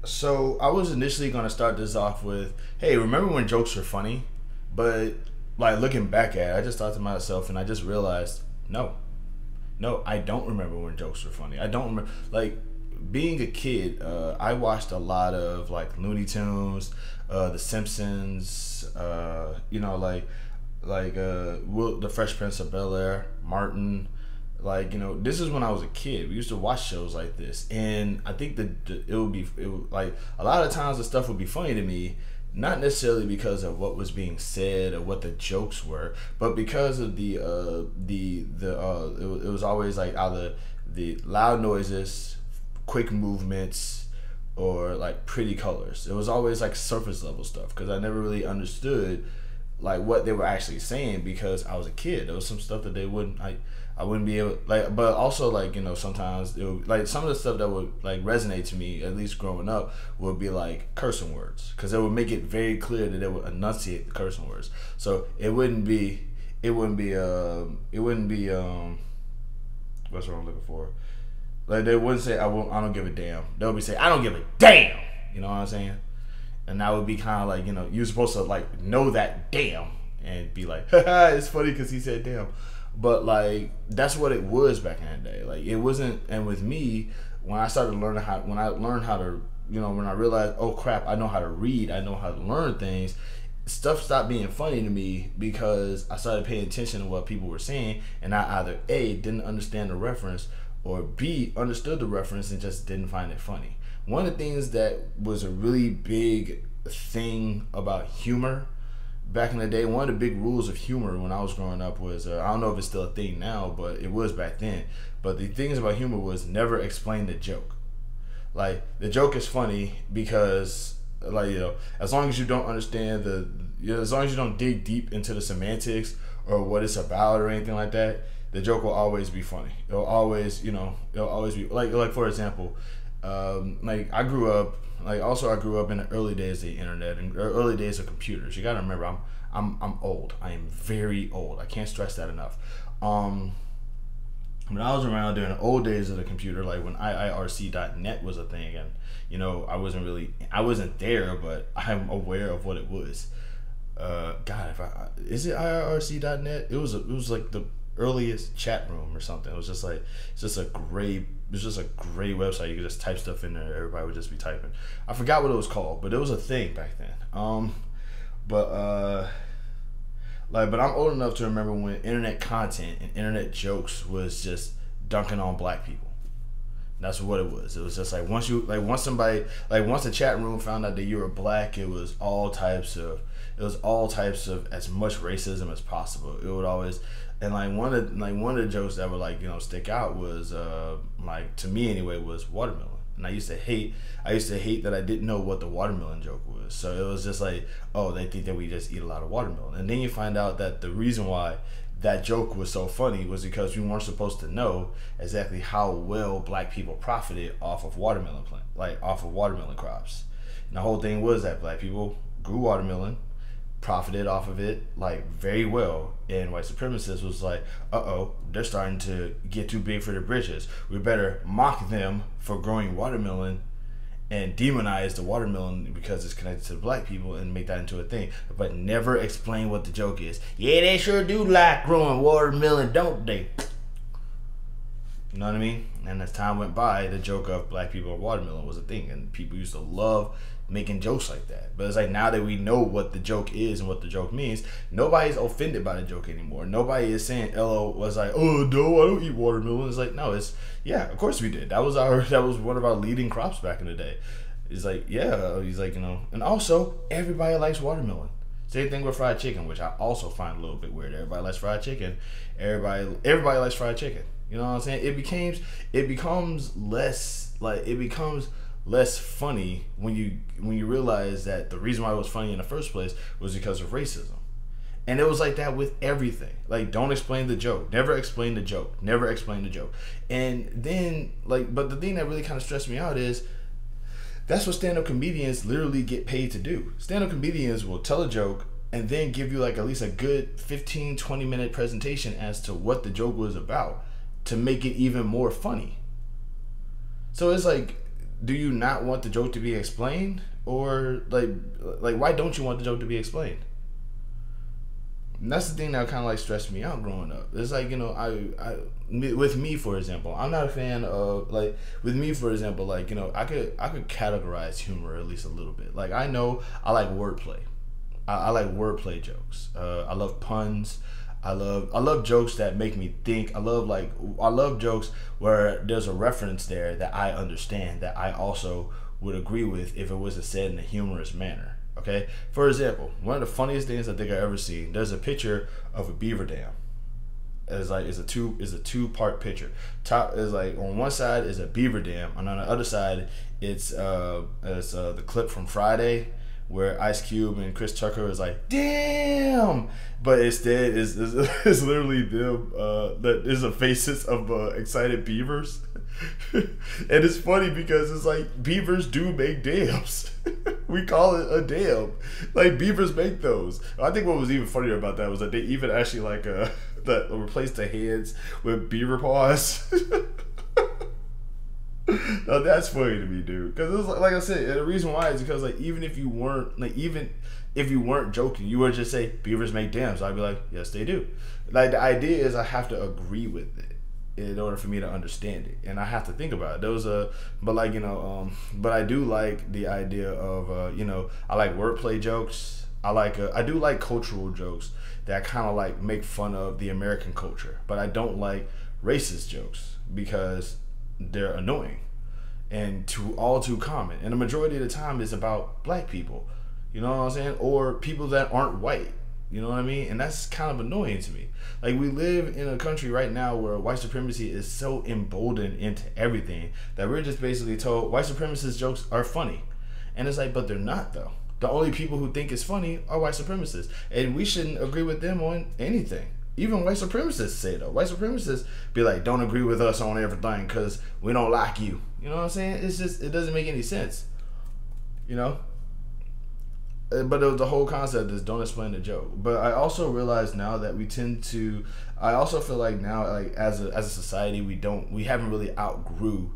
So I was initially gonna start this off with, hey, remember when jokes were funny? But like looking back at it, I just thought to myself and I just realized, no. No, I don't remember when jokes were funny. I don't remember like being a kid, I watched a lot of like Looney Tunes, The Simpsons, the Fresh Prince of Bel Air, Martin. Like, this is when I was a kid. We used to watch shows like this, and I think that like a lot of times the stuff would be funny to me, not necessarily because of what was being said or what the jokes were, but because of it was always like either the loud noises, quick movements, or like pretty colors. It was always like surface level stuff because I never really understood like what they were actually saying because I was a kid. There was some stuff that they wouldn't I wouldn't be able like, but also like sometimes it would, like some of the stuff that would like resonate to me at least growing up would be like cursing words because it would make it very clear that they would enunciate the cursing words. So it wouldn't be what's what I'm looking for. Like they wouldn't say I don't give a damn. They'll be saying I don't give a damn. You know what I'm saying? And that would be kind of like you're supposed to like know that damn and be like, haha, it's funny because he said damn. But like that's what it was back in the day. Like it wasn't. And with me, when I learned how to, when I realized, oh crap, I know how to read, I know how to learn things. Stuff stopped being funny to me because I started paying attention to what people were saying, and I either A, didn't understand the reference, or B, understood the reference and just didn't find it funny. One of the things that was a really big thing about humor back in the day, one of the big rules of humor when I was growing up was, I don't know if it's still a thing now, but it was back then. But the things about humor was never explain the joke. Like, the joke is funny because, like, as long as you don't understand as long as you don't dig deep into the semantics or what it's about or anything like that, the joke will always be funny. It'll always be, like for example, I grew up in the early days of the internet and early days of computers. You gotta remember, I'm old. I am very old. I can't stress that enough. When I was around during the old days of the computer, like when IIRC.net was a thing, and I wasn't there, but I'm aware of what it was. Is it IIRC.net? It was like the earliest chat room or something. It was just like it's just a great website. You could just type stuff in there. Everybody would just be typing. I forgot what it was called, but it was a thing back then. But I'm old enough to remember when internet content and internet jokes was just dunking on black people. That's what it was. It was just like once the chat room found out that you were black, it was all types of as much racism as possible. It would always, and one of the jokes that would stick out was to me anyway was watermelon. And I used to hate that I didn't know what the watermelon joke was. So it was just like, oh, they think that we just eat a lot of watermelon. And then you find out that the reason why that joke was so funny was because we weren't supposed to know exactly how well black people profited off of watermelon crops. And the whole thing was that black people grew watermelon, profited off of it very well, and white supremacists was like, they're starting to get too big for their britches. We better mock them for growing watermelon and demonize the watermelon because it's connected to the black people and make that into a thing, but never explain what the joke is. Yeah, they sure do like growing watermelon, don't they? You know what I mean? And as time went by, the joke of black people and watermelon was a thing, and people used to love making jokes like that. But it's like now that we know what the joke is and what the joke means, nobody's offended by the joke anymore. Nobody is saying LO was like, oh no, I don't eat watermelon. It's like, no, it's yeah, of course we did. That was one of our leading crops back in the day. It's like, yeah, he's like, and also everybody likes watermelon. Same thing with fried chicken, which I also find a little bit weird. Everybody likes fried chicken. Everybody likes fried chicken. You know what I'm saying? It becomes less funny when you realize that the reason why it was funny in the first place was because of racism. And it was like that with everything. Like, don't explain the joke. Never explain the joke. Never explain the joke. And then, but the thing that really kind of stressed me out is that's what stand-up comedians literally get paid to do. Stand-up comedians will tell a joke and then give you at least a good 15-20 minute presentation as to what the joke was about to make it even more funny. So it's like do you not want the joke to be explained, or like why don't you want the joke to be explained? And that's the thing that kind of like stressed me out growing up. It's like, you know, with me, for example, I'm not a fan of, like, with me, for example, like, you know, I could categorize humor at least a little bit. Like, I know I like wordplay. I like wordplay jokes. I love puns. I love jokes that make me think. I love jokes where there's a reference there that I understand, that I also would agree with if it was said in a humorous manner. Okay, for example, one of the funniest things I think I ever seen. There's a picture of a beaver dam. It's a two-part picture. Top is like, on one side is a beaver dam, and on the other side it's the clip from Friday where Ice Cube and Chris Tucker is like, damn, but instead is literally them. That is the faces of excited beavers. And it's funny because it's like, beavers do make dams. We call it a dam. Like, beavers make those. I think what was even funnier about that was that they even actually like that replaced the heads with beaver paws. No, that's funny to me, dude. Because it was like I said, the reason why is because, like, even if you weren't joking, you would just say beavers make dams. I'd be like, yes, they do. Like, the idea is I have to agree with it in order for me to understand it, and I have to think about it. But like, you know, but I do like the idea of you know, I like wordplay jokes. I do like cultural jokes that kind of like make fun of the American culture, but I don't like racist jokes because they're annoying and too common, and the majority of the time is about black people, you know what I'm saying, or people that aren't white, you know what I mean, and that's kind of annoying to me. Like, we live in a country right now where white supremacy is so emboldened into everything that we're just basically told white supremacist jokes are funny, and it's like, but they're not though. The only people who think it's funny are white supremacists, and we shouldn't agree with them on anything. Even white supremacists say though. White supremacists be like, don't agree with us on everything because we don't like you. You know what I'm saying? It's just, it doesn't make any sense. You know? But the whole concept is don't explain the joke. But I also realize now that I also feel like now, like, as a society, we haven't really outgrew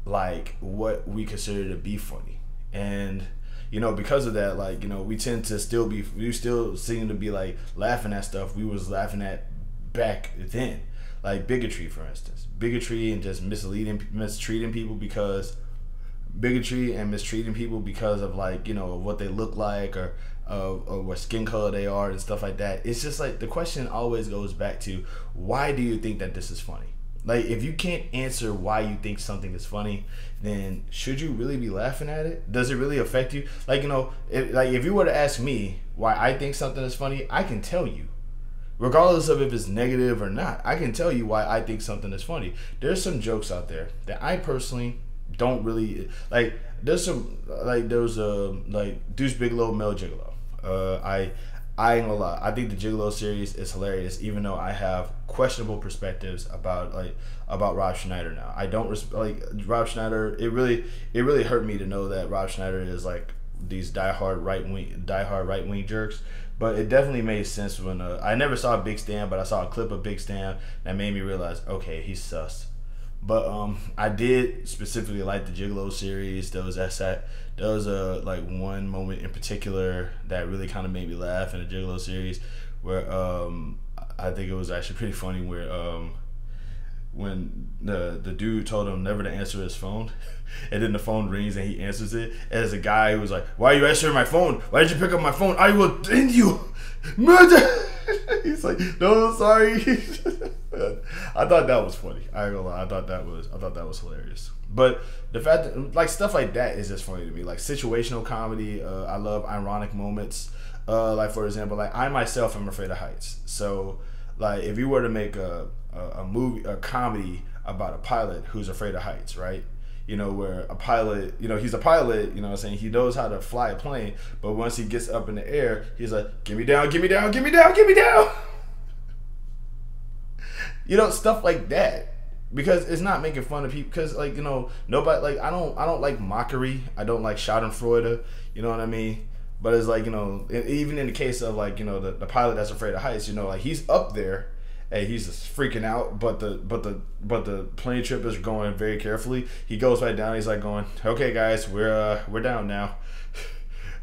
like what we consider to be funny. And you know, because of that, like, you know, we tend to we still seem to be like laughing at stuff we was laughing at back then, like bigotry, for instance, and just mistreating people because of, like, you know, what they look like, or what skin color they are and stuff like that. It's just like the question always goes back to, why do you think that this is funny? Like, if you can't answer why you think something is funny, then should you really be laughing at it? Does it really affect you? Like, you know, if you were to ask me why I think something is funny, I can tell you. Regardless of if it's negative or not, I can tell you why I think something is funny. There's some jokes out there that I personally don't really like. There's like Deuce Bigalow, Mel Gigolo. I ain't gonna lie, I think the Gigolo series is hilarious, even though I have questionable perspectives about Rob Schneider now. I don't like Rob Schneider. It really hurt me to know that Rob Schneider is like these diehard right wing jerks. But it definitely made sense when I never saw Big Stan, but I saw a clip of Big Stan that made me realize, okay, he's sus. But I did specifically like the Gigolo series. There was like one moment in particular that really kind of made me laugh in the Gigolo series, where I think it was actually pretty funny, where when the dude told him never to answer his phone, and then the phone rings and he answers it, and there's a guy who was like, "Why are you answering my phone? Why did you pick up my phone? I will end you, murder." He's like, "No, sorry." I thought that was funny. I ain't gonna lie. I thought that was hilarious. But the fact that, like, stuff like that is just funny to me. Like situational comedy. I love ironic moments. Like, for example, like, I myself am afraid of heights. So, like, if you were to make a comedy about a pilot who's afraid of heights, right? You know, where a pilot, you know, he's a pilot, you know what I'm saying? He knows how to fly a plane, but once he gets up in the air, he's like, "Get me down, get me down, get me down, get me down." You know, stuff like that. Because it's not making fun of people. Because, like, you know, nobody, like, I don't like mockery. I don't like schadenfreude. You know what I mean? But it's like, you know, even in the case of, like, you know, the pilot that's afraid of heights, you know, like, he's up there hey, he's just freaking out, but the plane trip is going very carefully. He goes right down. He's like going, okay, guys, we're down now.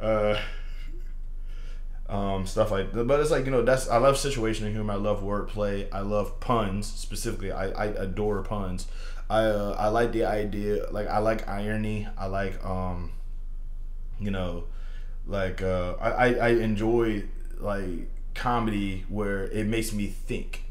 uh, Stuff like that. But it's like, that's, I love situational humor. I love wordplay. I love puns specifically. I adore puns. I like the idea. Like, I like irony. I like I enjoy like comedy where it makes me think,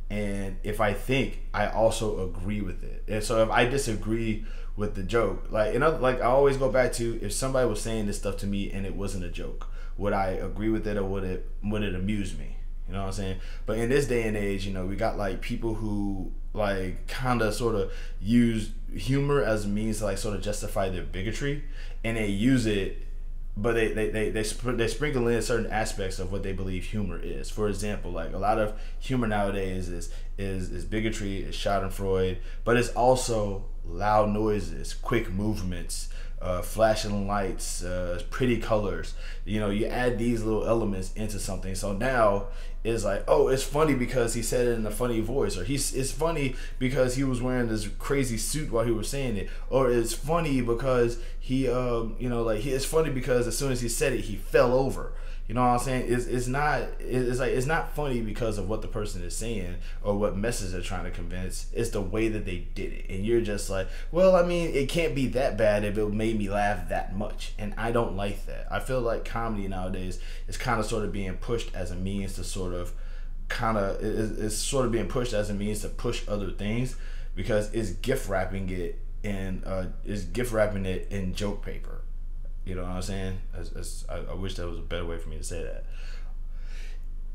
and if I think, I also agree with it. And so if I disagree with the joke, like, like I always go back to, if somebody was saying this stuff to me and it wasn't a joke, would I agree with it, or would it amuse me? You know what I'm saying? But in this day and age, we got like people who like kind of sort of use humor as a means to like sort of justify their bigotry, and they use it, but they sprinkle in certain aspects of what they believe humor is. For example, like a lot of humor nowadays is bigotry, is Schadenfreude, but it's also loud noises, quick movements, flashing lights, pretty colors. You add these little elements into something. So now it's like, oh, it's funny because he said it in a funny voice, or it's funny because he was wearing this crazy suit while he was saying it, or it's funny because it's funny because as soon as he said it, he fell over. You know what I'm saying? It's not funny because of what the person is saying or what message they're trying to convince. It's the way that they did it. And you're just like, well, I mean, it can't be that bad if it made me laugh that much. And I don't like that. I feel like comedy nowadays is kind of sort of being pushed as a means to sort of it's sort of being pushed as a means to push other things, because it's gift wrapping it in joke paper. You know what I'm saying? I wish there was a better way for me to say that.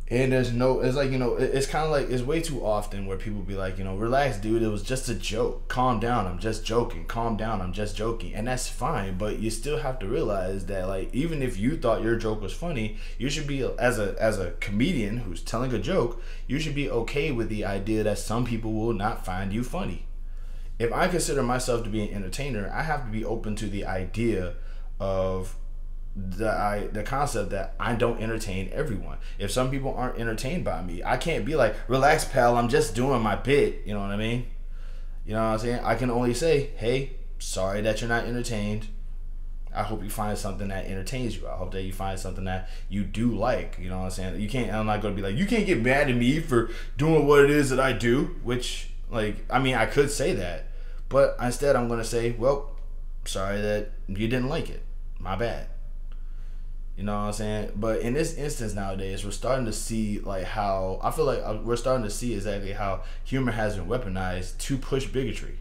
And it's like, it's kind of like, it's way too often where people be like, relax, dude, it was just a joke. Calm down, I'm just joking. Calm down, I'm just joking. And that's fine, but you still have to realize that, like, even if you thought your joke was funny, you should be, as a comedian who's telling a joke, you should be okay with the idea that some people will not find you funny. If I consider myself to be an entertainer, I have to be open to the idea of the concept that I don't entertain everyone. If some people aren't entertained by me, I can't be like, relax, pal, I'm just doing my bit. You know what I mean? You know what I'm saying? I can only say, hey, sorry that you're not entertained. I hope you find something that entertains you. I hope that you find something that you do like. You know what I'm saying? I'm not going to be like, you can't get mad at me for doing what it is that I do, which, like, I mean, I could say that, but instead I'm going to say, well, sorry that you didn't like it. My bad. You know what I'm saying? But in this instance nowadays, we're starting to see like how, I feel like we're starting to see exactly how humor has been weaponized to push bigotry.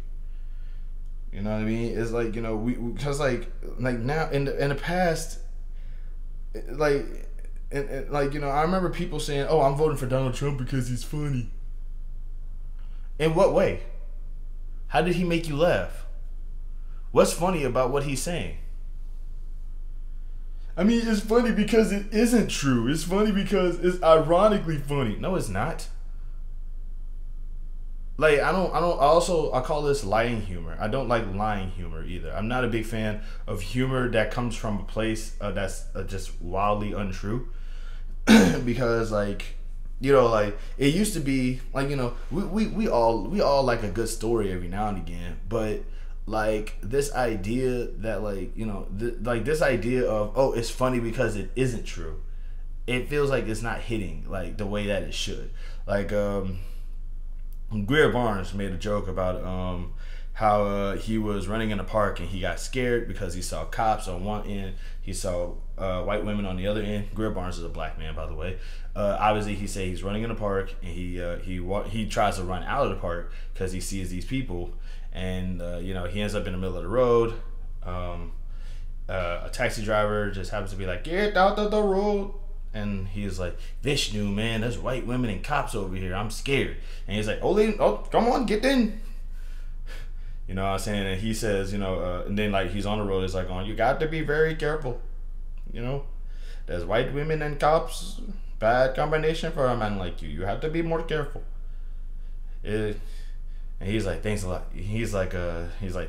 You know what I mean? It's like, we because like now in the past, like, and like, I remember people saying, oh, I'm voting for Donald Trump because he's funny. In what way? How did he make you laugh? What's funny about what he's saying? I mean, it's funny because it isn't true. It's funny because it's ironically funny. No, it's not. Like, I call this lying humor. I don't like lying humor either. I'm not a big fan of humor that comes from a place that's just wildly untrue. Because, like, like, it used to be like, we all like a good story every now and again, but like this idea that, like, this idea of, oh, it's funny because it isn't true, it feels like it's not hitting like the way that it should. Like, Greer Barnes made a joke about how he was running in a park and he got scared because he saw cops on one end, he saw white women on the other end. Greer Barnes is a black man, by the way. Obviously, he said he's running in a park and he tries to run out of the park because he sees these people, and he ends up in the middle of the road. A taxi driver just happens to be like, get out of the road. And he's like, Vishnu, man, there's white women and cops over here. I'm scared. And he's like, oh, come on, get in. You know what I'm saying? And he says, and then, like, he's on the road. It's like, you got to be very careful. There's white women and cops. Bad combination for a man like you. You have to be more careful. And he's like, thanks a lot. He's like,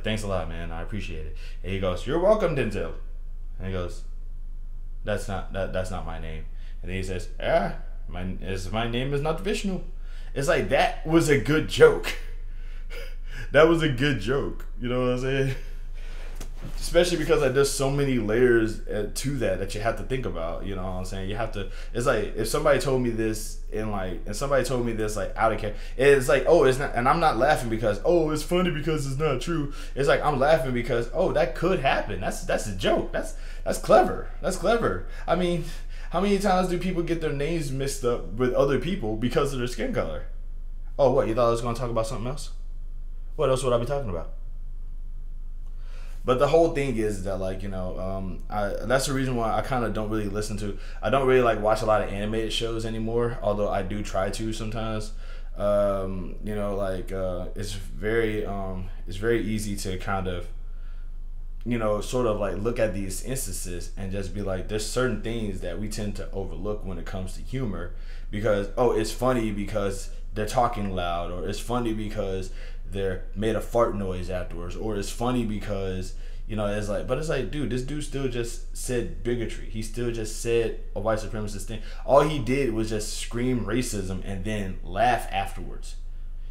thanks a lot, man. I appreciate it. And he goes, you're welcome, Denzel. And he goes, that's not my name. And then he says, my name is not Vishnu. It's like, that was a good joke. That was a good joke. You know what I'm saying? Especially because like there's so many layers to that you have to think about. You know what I'm saying? You have to. It's like if somebody told me this and somebody told me this like out of character, it's like, oh, it's not, and I'm not laughing because, oh, it's funny because it's not true. It's like I'm laughing because, oh, that could happen. That's a joke. That's clever. That's clever. I mean, how many times do people get their names mixed up with other people because of their skin color? Oh, what, you thought I was going to talk about something else? What else would I be talking about? But the whole thing is that, like, you know, that's the reason why I kind of don't really I don't really like watch a lot of animated shows anymore, although I do try to sometimes. You know, like, it's very easy to kind of, you know, sort of like look at these instances and just be like, there's certain things that we tend to overlook when it comes to humor because, oh, it's funny because they're talking loud, or it's funny because they're made a fart noise afterwards, or it's funny because, you know, it's like, but it's like, dude, this dude still just said bigotry. He still just said a white supremacist thing. All he did was just scream racism and then laugh afterwards.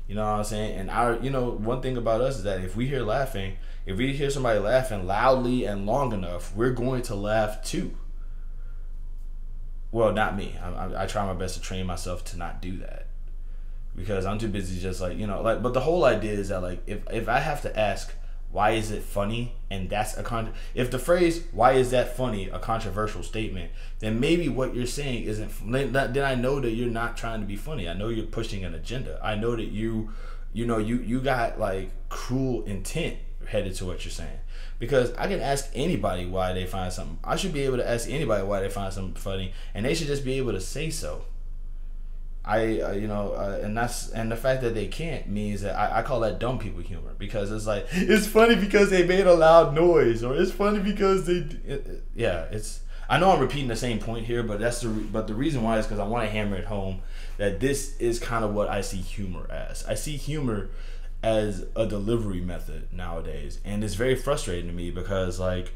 You know what I'm saying? And you know, one thing about us is that if we hear somebody laughing loudly and long enough, we're going to laugh too. Well, not me. I try my best to train myself to not do that. Because I'm too busy just like, you know, like, but the whole idea is that, like, if I have to ask, why is it funny? And that's if the phrase, why is that funny, a controversial statement, then maybe what you're saying isn't, then I know that you're not trying to be funny. I know you're pushing an agenda. I know that you got like cruel intent headed to what you're saying. Because I can ask anybody why they find something. I should be able to ask anybody why they find something funny, and they should just be able to say so. You know, and the fact that they can't means that I call that dumb people humor, because it's like, it's funny because they made a loud noise, or it's funny because I know I'm repeating the same point here, but the reason why is because I want to hammer it home that this is kind of what I see humor as. I see humor as a delivery method nowadays, and it's very frustrating to me because, like,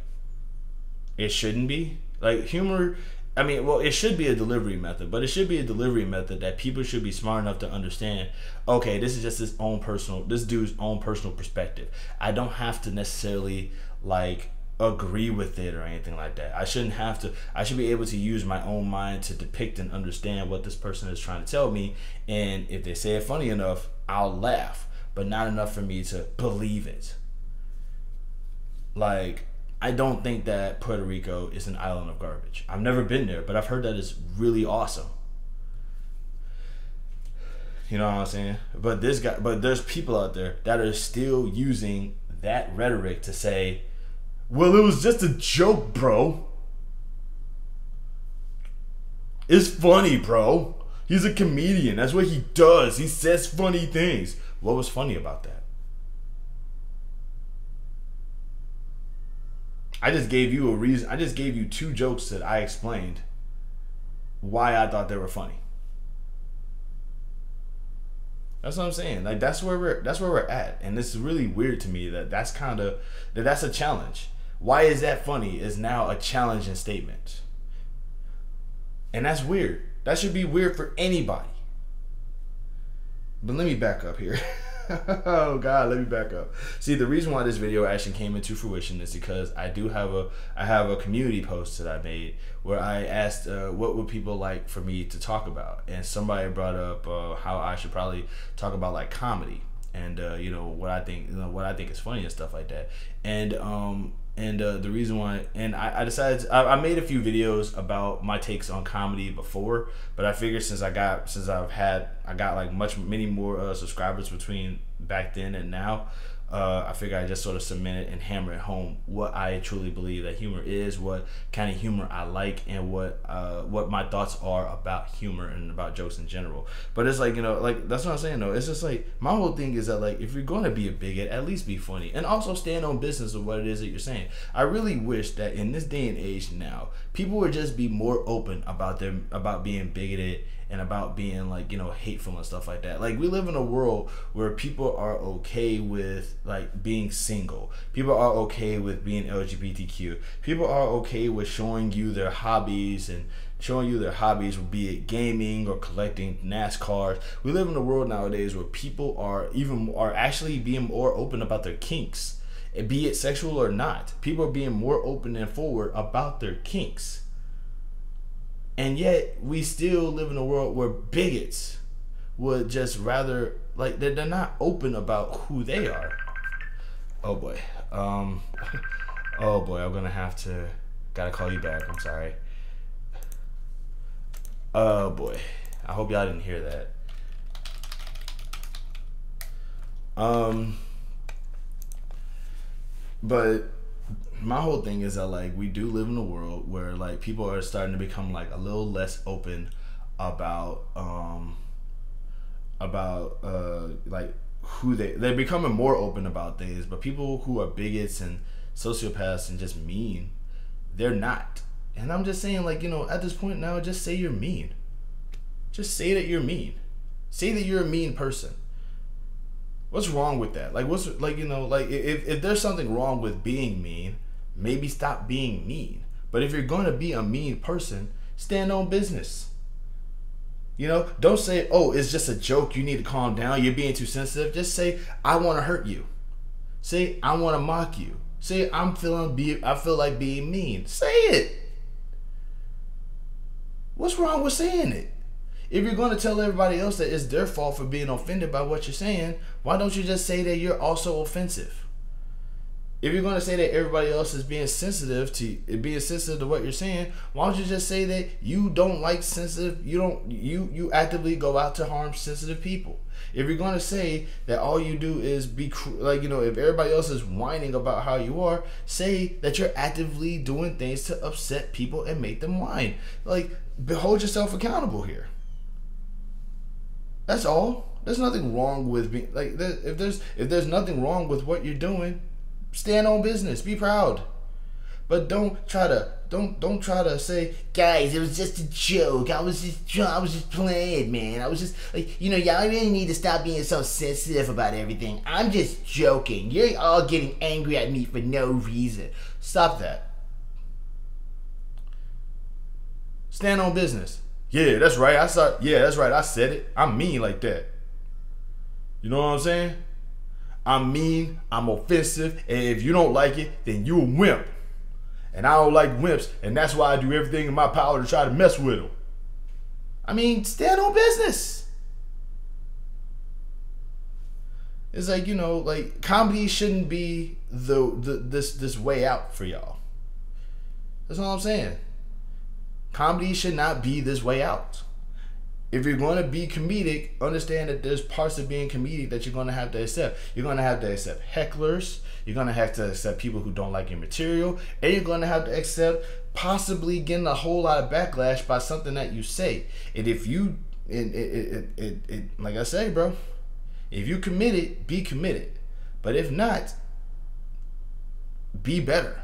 it shouldn't be. Like, humor, I mean, well, it should be a delivery method, but it should be a delivery method that people should be smart enough to understand, okay, this is just this dude's own personal perspective. I don't have to necessarily, like, agree with it or anything like that. I should be able to use my own mind to depict and understand what this person is trying to tell me, and if they say it funny enough, I'll laugh, but not enough for me to believe it. Like, I don't think that Puerto Rico is an island of garbage. I've never been there, but I've heard that it's really awesome. You know what I'm saying? But there's people out there that are still using that rhetoric to say, well, it was just a joke, bro. It's funny, bro. He's a comedian. That's what he does. He says funny things. What was funny about that? I just gave you a reason. I just gave you two jokes that I explained why I thought they were funny. That's what I'm saying. Like, that's where we're at, and it's really weird to me that's a challenge. Why is that funny is now a challenging statement, and that's weird. That should be weird for anybody. But let me back up here. Oh God, let me back up. See, the reason why this video actually came into fruition is because I have a community post that I made where I asked what would people like for me to talk about, and somebody brought up how I should probably talk about, like, comedy and you know, what I think is funny and stuff like that. And the reason why, and I decided I made a few videos about my takes on comedy before, but I figured since I got like many more subscribers between back then and now, I figured I just sort of cement it and hammer it home what I truly believe that humor is, what kind of humor I like, and what my thoughts are about humor and about jokes in general. But it's like, you know, like, that's what I'm saying though. It's just like, my whole thing is that, like, if you're going to be a bigot, at least be funny, and also stand on business of what it is that you're saying. I really wish that in this day and age now, people would just be more open about being bigoted and about being, like, you know, hateful and stuff like that. Like, we live in a world where people are okay with, like, being single. People are okay with being LGBTQ. People are okay with showing you their hobbies and showing you their hobbies, be it gaming or collecting NASCARs. We live in a world nowadays where people are actually being more open about their kinks, be it sexual or not. People are being more open and forward about their kinks. And yet we still live in a world where bigots would just rather, like, they're not open about who they are. Oh boy. Oh boy, I'm gonna gotta call you back. I'm sorry. Oh boy. I hope y'all didn't hear that. But my whole thing is that, like, we do live in a world where, like, people are starting to become, like, a little less open about like who they're becoming more open about things. But people who are bigots and sociopaths and just mean, they're not. And I'm just saying, like, you know, at this point now, just say you're mean. Just say that you're mean. Say that you're a mean person. What's wrong with that? Like, what's, like, you know, like, if there's something wrong with being mean, maybe stop being mean. But if you're going to be a mean person, stand on business. You know, don't say, oh, it's just a joke, you need to calm down, you're being too sensitive. Just say, I want to hurt you. Say, I want to mock you. Say, I feel like being mean. Say it. What's wrong with saying it? If you're going to tell everybody else that it's their fault for being offended by what you're saying, why don't you just say that you're also offensive? If you're going to say that everybody else is being sensitive to what you're saying, why don't you just say that you don't like sensitive, you actively go out to harm sensitive people? If you're going to say that all you do is be, like, you know, if everybody else is whining about how you are, say that you're actively doing things to upset people and make them whine. Like, hold yourself accountable here. That's all. There's nothing wrong with being, like, if there's nothing wrong with what you're doing, stand on business. Be proud. But don't try to say, guys, it was just a joke. I was just playing, man. I was just, like, you know, y'all really need to stop being so sensitive about everything. I'm just joking. You're all getting angry at me for no reason. Stop that. Stand on business. Yeah, that's right. Yeah, that's right. I said it. I'm mean like that. You know what I'm saying? I'm mean, I'm offensive, and if you don't like it, then you a wimp. And I don't like wimps, and that's why I do everything in my power to try to mess with them. I mean, stand on business. It's like, you know, like, comedy shouldn't be this way out for y'all. That's all I'm saying. Comedy should not be this way out. If you're going to be comedic, understand that there's parts of being comedic that you're going to have to accept. You're going to have to accept hecklers. You're going to have to accept people who don't like your material. And you're going to have to accept possibly getting a whole lot of backlash by something that you say. And if you, like I say, bro, if you committed, be committed. But if not, be better.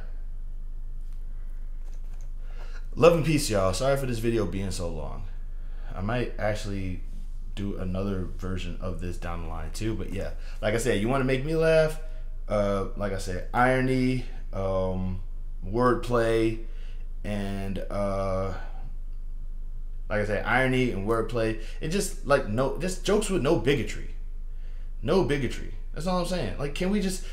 Love and peace, y'all. Sorry for this video being so long. I might actually do another version of this down the line too. But yeah, like I said, you want to make me laugh, like I said, irony, wordplay, and like I said, irony and wordplay. It just, like, just jokes with no bigotry. No bigotry. That's all I'm saying. Like, can we just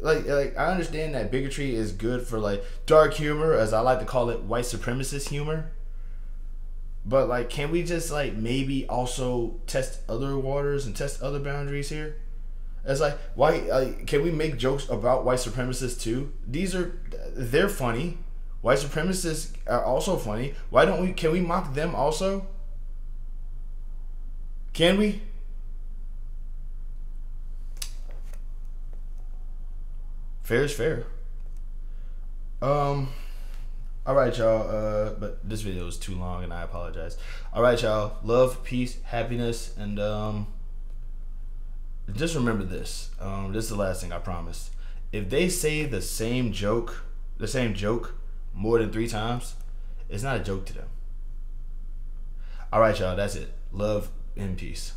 like I understand that bigotry is good for, like, dark humor, as I like to call it, white supremacist humor. But, like, can we just, like, maybe also test other waters and test other boundaries here? It's like, why, like, can we make jokes about white supremacists too? They're funny. White supremacists are also funny. Can we mock them also? Can we? Fair is fair. All right, y'all. But this video is too long, and I apologize. All right, y'all. Love, peace, happiness, and just remember this. This is the last thing I promise. If they say the same joke more than 3 times, it's not a joke to them. All right, y'all. That's it. Love and peace.